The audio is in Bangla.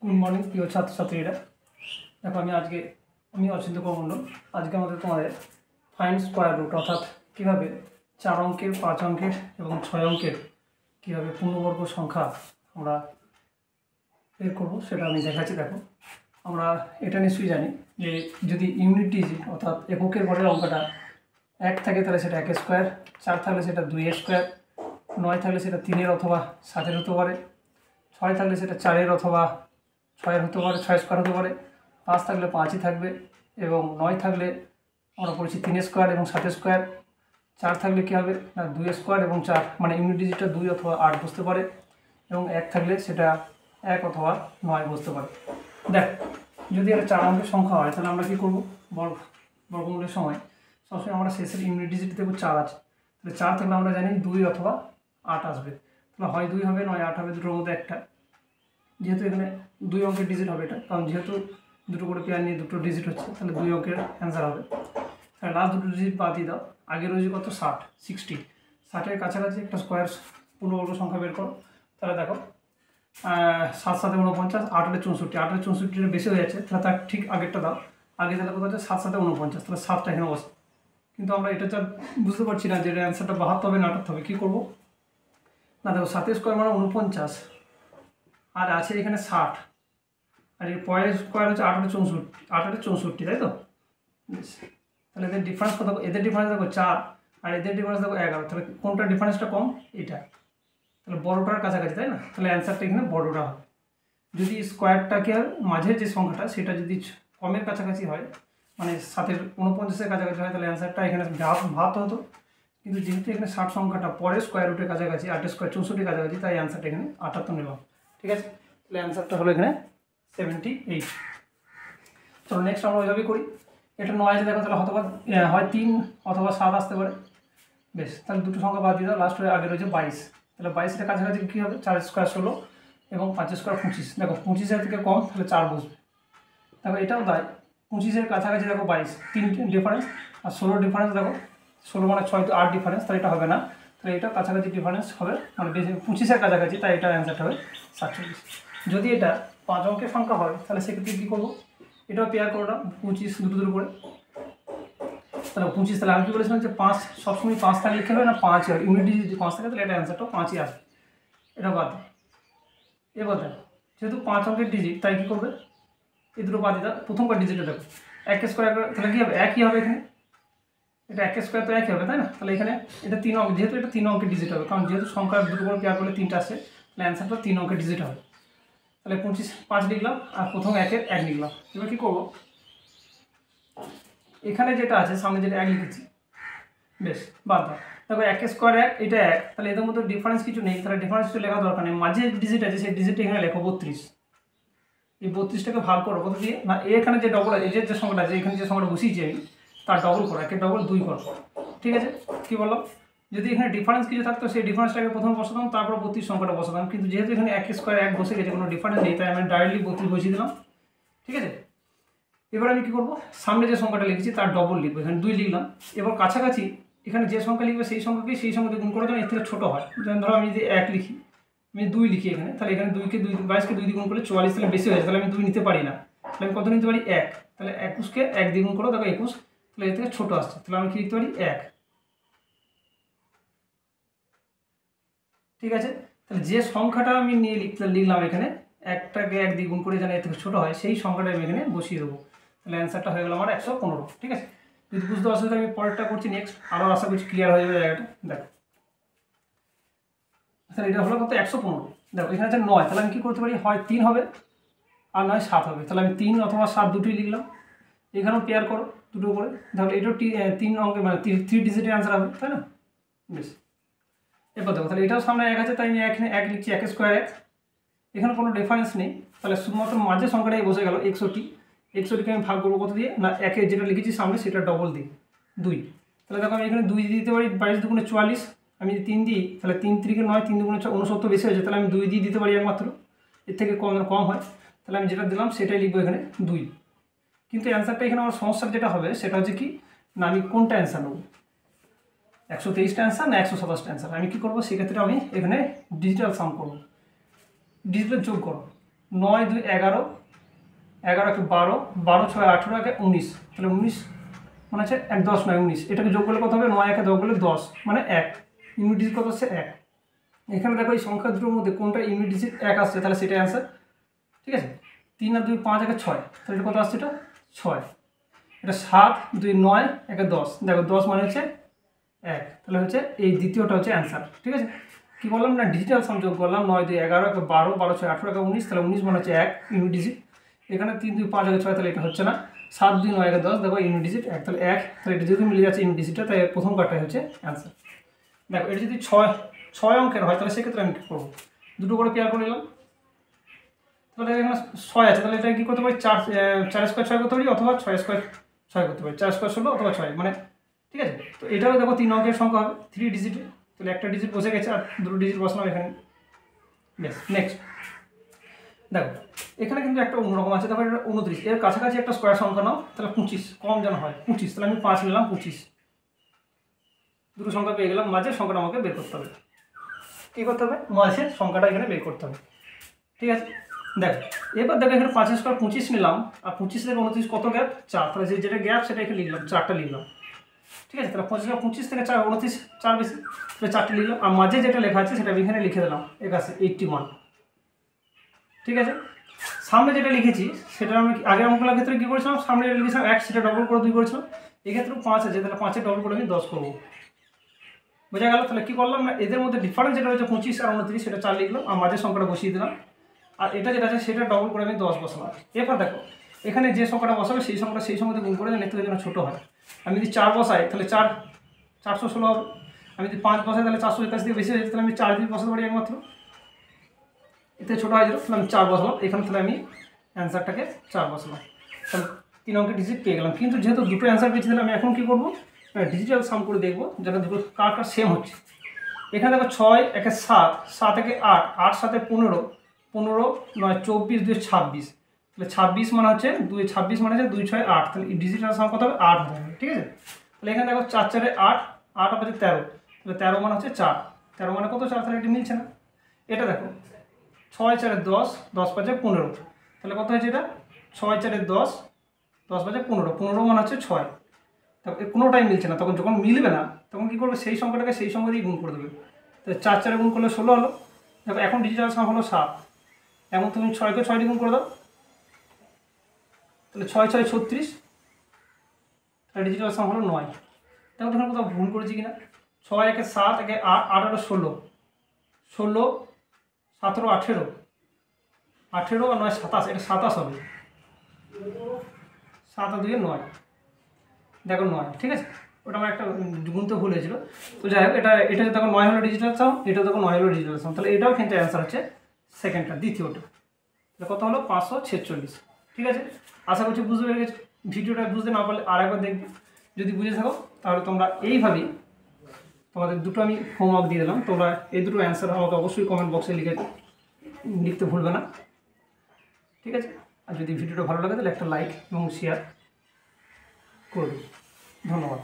গুড মর্নিং প্রিয় ছাত্রছাত্রীরা। দেখো আমি অচিন্ত কমণ্ডল। আজকে তোমাদের ফাইন্ড স্কোয়ার রুট অর্থাৎ কীভাবে 4 অঙ্কের 5 অঙ্কের এবং 6 অঙ্কের কীভাবে পূর্ণবর্গ সংখ্যা আমরা বের করবো সেটা আমি দেখাচ্ছি। দেখো, আমরা এটা নিশ্চয়ই জানি যে যদি ইউনিট ডিজিট অর্থাৎ এককের ঘরের অঙ্কটা 1 থাকে তাহলে সেটা 1 স্কোয়ার, 4 থাকলে সেটা 2 স্কোয়ার, 9 থাকলে সেটা 3 অথবা 7 হতে পারে, 6 থাকলে সেটা 4 অথবা 6 হতে পারে, 6 স্কোয়ার হতে পারে, 5 থাকলে 5ই থাকবে এবং 9 থাকলে আমরা পড়েছি 3 স্কোয়ার এবং 7 স্কোয়ার, 4 থাকলে কী হবে না 2 স্কোয়ার এবং 4 মানে ইউনিট ডিজিটটা 2 অথবা 8 বসতে পারে এবং 1 থাকলে সেটা 1 অথবা 9 বসতে পারে। দেখ, যদি এটা 4 অঙ্কের সংখ্যা হয় তাহলে আমরা কী করবো, বর্গমূলের সময় সবসময় আমরা শেষের ইউনিট ডিজিট দেখবো 4 আছে, তাহলে 4 থাকলে আমরা জানি 2 অথবা 8 আসবে, তাহলে হয় 2 হবে নয় 8 হবে, দুটোর মধ্যে একটা। যেহেতু এখানে 2 অঙ্কের ডিজিট হবে এটা, কারণ যেহেতু দুটো করে পেয়ার নিয়ে দুটো ডিজিট হচ্ছে তাহলে 2 অঙ্কের অ্যান্সার হবে। তাহলে লাস্ট দুটো ডিজিট বাদ দিয়ে দাও। আগে রয়েছে কত 60, 60-এর কাছাকাছি একটা স্কোয়ার পূর্ণবর্গ সংখ্যা বের করো। তাহলে দেখো 7 7 49, 8 8 64, 8 8 64 বেশি হয়ে যাচ্ছে, তাহলে তার ঠিক আগেরটা দাও। আগে তাহলে কত হচ্ছে 7 7 49, তাহলে 7টা এখানে বসে। কিন্তু আমরা এটা যা বুঝতে পারছি না যে অ্যান্সারটা 72 হবে না 78 হবে, কী করবো না। দেখো 7 স্কোয়ার মানে 49 আর আছে এখানে 60 আর এর পরের স্কোয়ার হচ্ছে 8 8 64, 8 8 64, তাই তো? তাহলে এদের ডিফারেন্স কত? এদের ডিফারেন্স দেখো 4 আর এদের ডিফারেন্স দেখো 11, তাহলে কোনটা ডিফারেন্সটা কম? এটা। তাহলে বড়টার কাছাকাছি, তাই না? তাহলে অ্যান্সারটা এখানে বড়টা হবে। যদি স্কোয়ারটাকে মাঝের যে সংখ্যাটা সেটা যদি কমের কাছাকাছি হয়, মানে 7 49-এর কাছাকাছি হয়, তাহলে অ্যান্সারটা এখানে ভাত হতো। কিন্তু যেহেতু এখানে 60 সংখ্যাটা পরে স্কোয়ার রুটের কাছাকাছি, 8 স্কোয়ার 64 কাছাকাছি, তাই অ্যান্সারটা এখানে 78 নিলাম। ঠিক আছে, তাহলে অ্যান্সারটা হলো এখানে 78। চলো নেক্সট আমরা ওইভাবেই করি। এটা 9 আছে, দেখো তাহলে হয় 3 অথবা 7 আসতে পারে। বেশ, তাহলে দুটো সংখ্যা বাদ দিয়ে দাও, লাস্ট আগে রয়েছে 22। তাহলে 22-এর কাছাকাছি কী হবে? 4 স্কোয়ার 16 এবং 5 স্কোয়ার 25। দেখো 25-এর থেকে কম, তাহলে 4 বসবে। দেখো এটাও তাই, 25-এর কাছাকাছি দেখো 22, 3 ডিফারেন্স আর 16 ডিফারেন্স। দেখো 16 মানে 6 তো 8 ডিফারেন্স, তাহলে এটা হবে না। তাহলে এটা কাছাকাছি ডিফারেন্স হবে, মানে 25-এর কাছাকাছি, তাই এটার অ্যান্সারটা হবে 47। যদি এটা 5 অঙ্কের সংখ্যা হয় তাহলে সেক্ষেত্রে কী করবো, এটাও পেয়ার করে দাও 25 দুটো করে। তাহলে 25, তাহলে আমি কী বলেছিলাম যে 5 সবসময় 5 থাকলে কী হবে না 5 হয়, ইউনিট ডিজিট যদি 5 থাকে তাহলে এটা অ্যান্সারটাও 5ই আসবে। এটা বাদ। এবার দেখো যেহেতু 5 অঙ্কের ডিজিট তাই কী করবে, এই দুটো বাদ দিয়ে দাও। প্রথমবার ডিজিটটা দেখো 1 স্কোয়ার, তাহলে কী হবে? একই হবে এখানে, এটা 1 স্কোয়ার তো একই হবে, তাই না? তাহলে এখানে এটা 3 অঙ্ক, যেহেতু এটা 3 অঙ্কের ডিজিট হবে, কারণ যেহেতু সংখ্যা দুটো করে পেয়ার করলে 3টা আসে, তাহলে অ্যান্সারটা 3 অঙ্কের ডিজিট হবে। তাহলে 25 5 লিখলাম আর প্রথম 1-এর 1 লিখলাম। এবার কী করবো, এখানে যেটা আছে সামনে যেটা 1 লিখেছি, বেশ বাদ দাও। দেখো 1 স্কোয়ার 1, এটা 1, তাহলে এদের মধ্যে ডিফারেন্স কিছু নেই, তাহলে ডিফারেন্স কিছু লেখা দরকার নেই। মাঝে ডিজিট আছে সেই ডিজিটটা এখানে লেখো 32। এই 32টাকে ভাগ করো কত দিয়ে না, এখানে যে ডবল আছে, যে সংখ্যাটা আছে এখানে যে সংখ্যাটা বসিয়েছি আমি, তার ডবল করো, 1-এর ডবল 2 করো। ঠিক আছে, কী বললাম, যদি এখানে ডিফারেন্স কিছু থাকতো সেই ডিফারেন্সটাকে প্রথমে বসাতাম, তারপর 32 সংখ্যাটা বসাতাম। কিন্তু যেহেতু এখানে 1 স্কোয়ার 1 বসে গেছে, কোনো ডিফারেন্স নেই, তাই আমি ডাইরেক্টলি 32 বসিয়ে দিলাম। ঠিক আছে, এবার আমি কী করবো, সামনে যে সংখ্যাটা লিখেছি তার ডবল লিখবো, এখানে 2 লিখলাম। এবার কাছাকাছি এখানে যে সংখ্যা লিখবে সেই সংখ্যাকেই সেই সংখ্যা দিয়ে গুণ করে দেবেন, এর থেকে ছোটো হয়। যেমন ধরো আমি যদি 1 লিখি, আমি 2 লিখি এখানে, তাহলে এখানে 22-কে 2 দিয়ে গুণ করলে 44, তাহলে বেশি হয়েছে, তাহলে আমি 2 নিতে পারি না। তাহলে আমি কত নিতে পারি? 1। তাহলে 21-কে 1 দিয়ে গুণ করো, দেখো 21, তাহলে এর থেকে ছোটো আসছে, তাহলে আমি কী লিখতে পারি? 1। ঠিক আছে, তাহলে যে সংখ্যাটা আমি নিয়ে লিখলাম এখানে, 1টাকে 1 দিয়ে গুণ করে যেন এর থেকে ছোটো হয়, সেই সংখ্যাটা আমি এখানে বসিয়ে দেবো। তাহলে অ্যান্সারটা হয়ে গেল আমার 115। ঠিক আছে, যদি বুঝতে অসুবিধা আমি পরেরটা করছি নেক্সট, আরও আশা করছি ক্লিয়ার হয়ে যাবে জায়গাটা। দেখো তাহলে এটা হলো কত? 115। দেখো এখানে আছে 9, তাহলে আমি কী করতে পারি, হয় 3 হবে আর নয় 7 হবে। তাহলে আমি 3 অথবা 7 দুটোই লিখলাম। এখানেও পেয়ার করো দুটো করে, তাহলে এটাও 3 অঙ্কের মানে 3 ডিজিটের অ্যান্সার হবে, তাই না? বেশ, এরপর দেখো তাহলে এটাও সামনে 1 আছে, তাই আমি এখানে 1 লিখছি, 1 স্কোয়ার 1। এখানে কোনো ডিফারেন্স নেই, তাহলে শুধুমাত্র মাঝের সংখ্যাটাই বসে গেল 61। 61কে আমি ভাগ করবো কত দিয়ে না 1-এ যেটা লিখেছি সামনে সেটা ডবল দিই 2। তাহলে দেখো আমি এখানে 2 দিয়ে দিতে পারি, 22 দুগুণে 44। আমি যদি 3 দিই তাহলে 3 3-কে 9, 3 দুগুণে 69 বেশি হয়েছে, তাহলে আমি 2 দিয়ে দিতে পারি একমাত্র, এর থেকে কম হয়। তাহলে আমি যেটা দিলাম সেটাই লিখবো এখানে 2। কিন্তু অ্যান্সারটা এখানে আমার সমস্যার যেটা হবে সেটা হচ্ছে কি না, আমি কোনটা অ্যান্সার নেবো, 123টা অ্যান্সার না 127টা অ্যান্সার। আমি কী করবো সেক্ষেত্রে, আমি এখানে ডিজিটাল সাম করবো, ডিজিটাল যোগ করো। 9 2 11, 11 কে 12, 12 6 18 একে 19, তাহলে 19 মানে হচ্ছে 1 10 9 19, এটাকে যোগ করলে কত হবে? 9 একে যোগ করলে 10 মানে 1, ইউনিট ডিজিট কত হচ্ছে 1। এখানে দেখো এই সংখ্যা দুটোর মধ্যে কোনটা ইউনিট ডিজিট 1 আসছে, তাহলে সেটাই অ্যান্সার। ঠিক আছে, 3 আর 2 5 একে 6, তাহলে এটা কত আসছে? এটা 6। এটা 7 2 9 একে 10, দেখো 10 মানে হচ্ছে 1, তাহলে হচ্ছে এই দ্বিতীয়টা হচ্ছে অ্যান্সার। ঠিক আছে, কি বললাম না, ডিজিটাল সংযোগ করলাম 9 2 11 একে 12, 12 6 18 একে 19, তাহলে 19 মানে হচ্ছে 1 ইউনিট ডিজিট। এখানে 3 2 5 একে 6, তাহলে এটা হচ্ছে না। 7 2 9 একে 10, দেখো ইউনিট ডিজিট 1, তাহলে 1, তাহলে এটা যদি মিলে যাচ্ছে ইউনিট ডিজিটটা, তাই প্রথম কার্ডটাই হচ্ছে অ্যান্সার। দেখো এটা যদি 6 অঙ্কের হয়, তাহলে সেক্ষেত্রে আমি কী করবো? দুটো করে পেয়ার করে নিলাম, তাহলে এখানে 6 আছে, তাহলে এটা কী করতে পারি? 4 স্কোয়ার 6 করতে পারি, অথবা 6 স্কোয়ার 6 করতে পারি, 4 স্কোয়ার 16 অথবা 6, মানে ঠিক আছে। তো এটাও দেখো 3 অঙ্কের সংখ্যা হবে, 3 ডিজিটে, তাহলে একটা ডিজিট বসে গেছে আর দুটো ডিজিট বসালাম এখানে। বেশ, নেক্সট দেখো এখানে কিন্তু একটা অন্যরকম আছে। দেখো এটা 29, এর কাছাকাছি একটা স্কোয়ার সংখ্যা নাও, তাহলে 25 কম যেন হয় 25, তাহলে আমি 5 নিলাম 25, দুটো সংখ্যা পেয়ে গেলাম, মাঝের সংখ্যাটা আমাকে বের করতে হবে। কী করতে হবে? মাঝের সংখ্যাটা এখানে বের করতে হবে। ঠিক আছে, দেখো এবার দেখো এখানে 5 স্কোয়ার 25 নিলাম, আর 25 থেকে 29 কত গ্যাপ? 4, তাহলে যেটা গ্যাপ সেটা এখানে লিখলাম, 4টা লিখলাম। ঠিক আছে, তাহলে 25 থেকে 4 29, 4 বেশি, তাহলে 4টা লিখলাম, আর মাঝে যেটা লেখা আছে সেটা আমি এখানে লিখে দিলাম, এর কাছে 81। ঠিক আছে, সামনে যেটা লিখেছি সেটা আমি আগের অঙ্কগুলোর ক্ষেত্রে কী করেছিলাম? সামনে যেটা লিখেছিলাম 1, সেটা ডবল করে 2 করেছিলাম। এক্ষেত্রেও 5 আছে, তাহলে 5-এর ডবল করে আমি 10 করবো। বোঝা গেল? তাহলে কী করলাম না, এদের মধ্যে ডিফারেন্স যেটা হচ্ছে 25 আর 29, সেটা 4 লিখলাম, আর মাঝের সংখ্যাটা বসিয়ে দিলাম, আর এটা যেটা আছে সেটা ডবল করে আমি 10 বসালাম। এরপর দেখো এখানে যে সংখ্যাটা বসাবে সেই সংখ্যাটা সেই সংখ্যাতে গুণ করে একটু যেন ছোটো হয়। আমি যদি 4 বসাই তাহলে 416 হবে, আমি যদি 5 বসাই তাহলে 481 দিয়ে বেশি হয়ে যাচ্ছে, তাহলে আমি 4 দিয়ে বসাতে পারি একমাত্র, এতে ছোটো হয়ে যাবে, তাহলে আমি 4 বসালাম এখানে, তাহলে আমি অ্যান্সারটাকে 4 বসালাম, তাহলে 3 অঙ্কের ডিজিট পেয়ে গেলাম। কিন্তু যেহেতু দুটো অ্যান্সার পেয়েছি, তাহলে আমি এখন কী করবো? ডিজিটাল সাম করে দেখবো যেন দুটো কারটা সেম হচ্ছে। এখানে দেখো 6 একে 7, 7 একে 8, 8 7 15, 15 9 24 2 26, তাহলে 26 মানে হচ্ছে 2 26 মানে হচ্ছে 2 6 8, তাহলে এই ডিজিটাল সাম কত হবে? 8 হবে। ঠিক আছে, তাহলে এখানে দেখো 4 4 8, 8 হবে 13, তাহলে 13 মানে হচ্ছে 4, 13 মানে কত? 4, তাহলে এটি মিলছে না। এটা দেখো 6 4 10, 10 5 15, তাহলে কত হয়েছে? এটা 6 4 10, 10 5 15, 15 মানে হচ্ছে 6, তারপর কোনোটাই মিলছে না। তখন যখন মিলবে না তখন কী করবে? সেই সংখ্যাটাকে সেই সংখ্যা দিয়ে গুণ করে দেবে, তো 4 4 গুণ করলে 16 হলো। দেখো এখন ডিজিটাল সাম হলো 7, এখন তুমি 6কে 6 দিয়ে গুণ করে দাও, তাহলে 6 6 36, তাহলে ডিজিটাল সাম হলো 9। দেখো তখন কোথাও ভুল করেছি কিনা? 6 একে 7 একে 8, 8 8 16, 16 17 18, 18 আর 9 27, এটা 27 হবে, 7 আর 2 9, দেখো 9। ঠিক আছে, ওটা আমার একটা গুনতে ভুল হয়েছিল। তো যাই হোক, এটা দেখো 9 হলো ডিজিটাল সাম, এটা দেখো 9 হলো ডিজিটাল সাম, তাহলে এটাও কিন্তু অ্যান্সার হচ্ছে সেকেন্ডটা, দ্বিতীয়টা। তাহলে কত হলো? 546। ঠিক আছে, আশা করছি বুঝতে পেরে গেছো। ভিডিওটা বুঝতে না পারলে আর একবার দেখবে, যদি বুঝে থাকো তাহলে তোমরা এইভাবেই, তোমাদের দুটো আমি হোমওয়ার্ক দিয়ে দিলাম, তোমরা এই দুটো অ্যান্সার আমাকে অবশ্যই কমেন্ট বক্সে লিখতে ভুলবে না। ঠিক আছে, আর যদি ভিডিওটা ভালো লাগে তাহলে একটা লাইক এবং শেয়ার করবে। ধন্যবাদ।